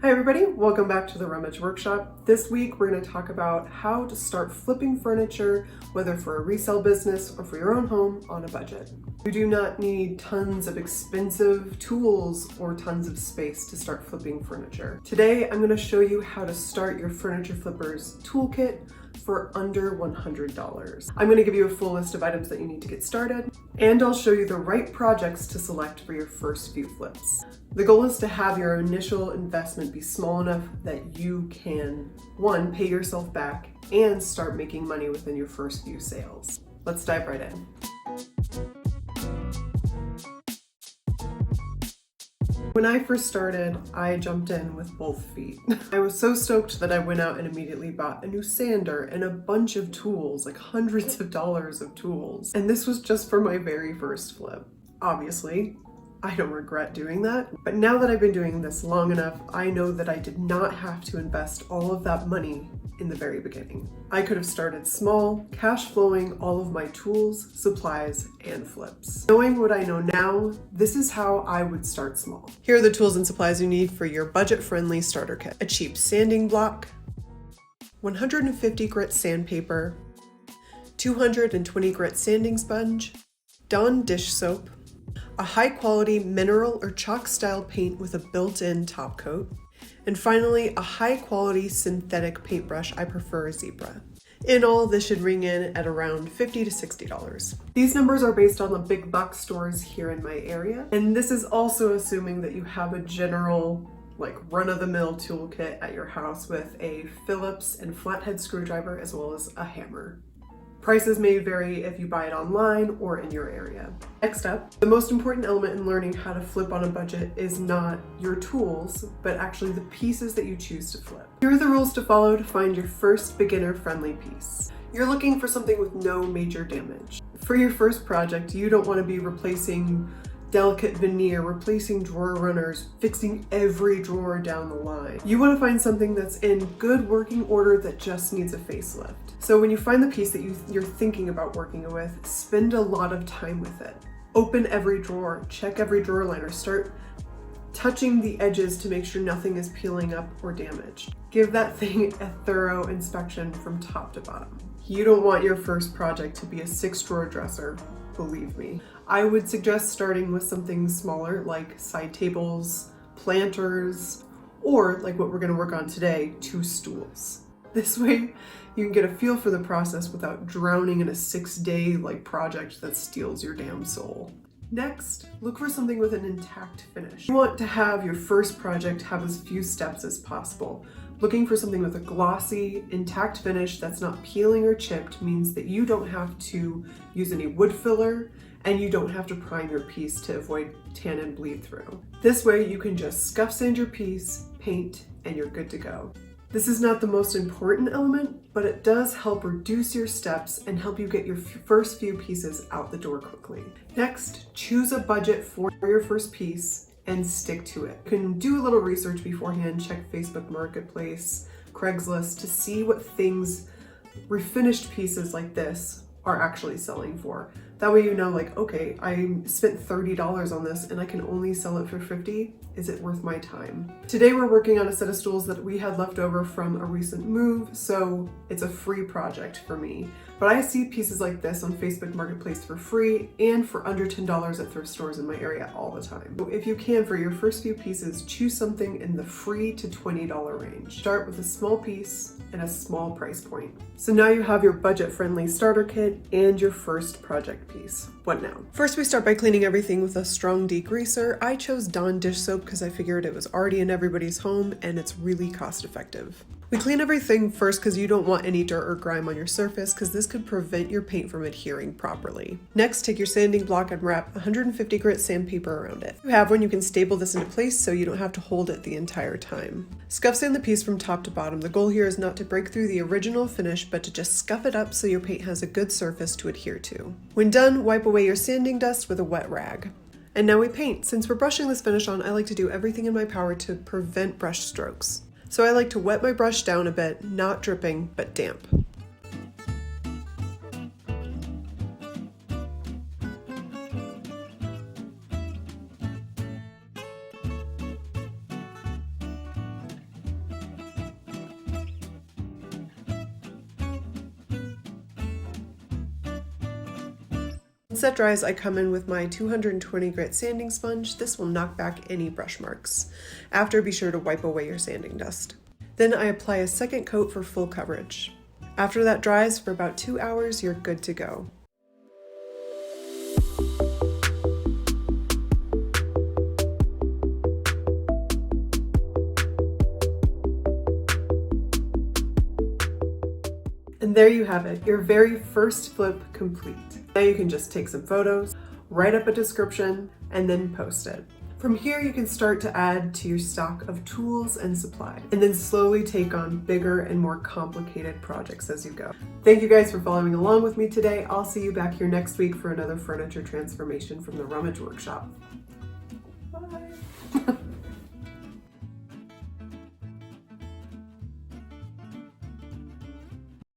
Hi everybody, welcome back to the Rummage Workshop. This week we're going to talk about how to start flipping furniture, whether for a resale business or for your own home on a budget. You do not need tons of expensive tools or tons of space to start flipping furniture. Today I'm going to show you how to start your furniture flippers toolkit for under $100. I'm going to give you a full list of items that you need to get started, and I'll show you the right projects to select for your first few flips. The goal is to have your initial investment be small enough that you can, one, pay yourself back and start making money within your first few sales. Let's dive right in. When I first started, I jumped in with both feet. I was so stoked that I went out and immediately bought a new sander and a bunch of tools, like hundreds of dollars of tools. And this was just for my very first flip. Obviously, I don't regret doing that, but now that I've been doing this long enough, I know that I did not have to invest all of that money in the very beginning. I could have started small, cash flowing all of my tools, supplies, and flips. Knowing what I know now, this is how I would start small. Here are the tools and supplies you need for your budget-friendly starter kit. A cheap sanding block, 150 grit sandpaper, 220 grit sanding sponge, Dawn dish soap, a high-quality mineral or chalk style paint with a built-in top coat, and finally a high-quality synthetic paintbrush. I prefer a zebra. In all, this should ring in at around $50 to $60. These numbers are based on the big box stores here in my area, and this is also assuming that you have a general run-of-the-mill toolkit at your house with a Phillips and flathead screwdriver as well as a hammer. Prices may vary if you buy it online or in your area. Next up, the most important element in learning how to flip on a budget is not your tools, but actually the pieces that you choose to flip. Here are the rules to follow to find your first beginner-friendly piece. You're looking for something with no major damage. For your first project, you don't want to be replacing delicate veneer, replacing drawer runners, fixing every drawer down the line. You want to find something that's in good working order that just needs a facelift. So when you find the piece that you're thinking about working with, spend a lot of time with it. Open every drawer, check every drawer liner, start touching the edges to make sure nothing is peeling up or damaged. Give that thing a thorough inspection from top to bottom. You don't want your first project to be a 6-drawer dresser, believe me. I would suggest starting with something smaller like side tables, planters, or like what we're going to work on today, 2 stools. This way you can get a feel for the process without drowning in a 6-day project that steals your damn soul. Next, look for something with an intact finish. You want to have your first project have as few steps as possible. Looking for something with a glossy, intact finish that's not peeling or chipped means that you don't have to use any wood filler and you don't have to prime your piece to avoid tan and bleed through. This way you can just scuff sand your piece, paint, and you're good to go. This is not the most important element, but it does help reduce your steps and help you get your first few pieces out the door quickly. Next, choose a budget for your first piece and stick to it. You can do a little research beforehand, check Facebook Marketplace, Craigslist to see what things refinished pieces like this are actually selling for. That way you know, okay, I spent $30 on this and I can only sell it for $50. Is it worth my time? Today we're working on a set of stools that we had left over from a recent move, so it's a free project for me. But I see pieces like this on Facebook Marketplace for free and for under $10 at thrift stores in my area all the time. So if you can, for your first few pieces, choose something in the free to $20 range. Start with a small piece and a small price point. So now you have your budget-friendly starter kit and your first project piece. What now? First, we start by cleaning everything with a strong degreaser. I chose Dawn dish soap because I figured it was already in everybody's home and it's really cost effective. We clean everything first because you don't want any dirt or grime on your surface because this could prevent your paint from adhering properly. Next, take your sanding block and wrap 150 grit sandpaper around it. If you have one, you can staple this into place so you don't have to hold it the entire time. Scuff sand the piece from top to bottom. The goal here is not to break through the original finish, but to just scuff it up so your paint has a good surface to adhere to. When done, wipe away your sanding dust with a wet rag. And now we paint. Since we're brushing this finish on, I like to do everything in my power to prevent brush strokes. So I like to wet my brush down a bit, not dripping, but damp. Once that dries, I come in with my 220 grit sanding sponge. This will knock back any brush marks. After, be sure to wipe away your sanding dust. Then I apply a second coat for full coverage. After that dries for about 2 hours, you're good to go. And there you have it, your very first flip complete. Now you can just take some photos, write up a description, and then post it. From here, you can start to add to your stock of tools and supplies, and then slowly take on bigger and more complicated projects as you go. Thank you guys for following along with me today. I'll see you back here next week for another furniture transformation from the Rummage Workshop.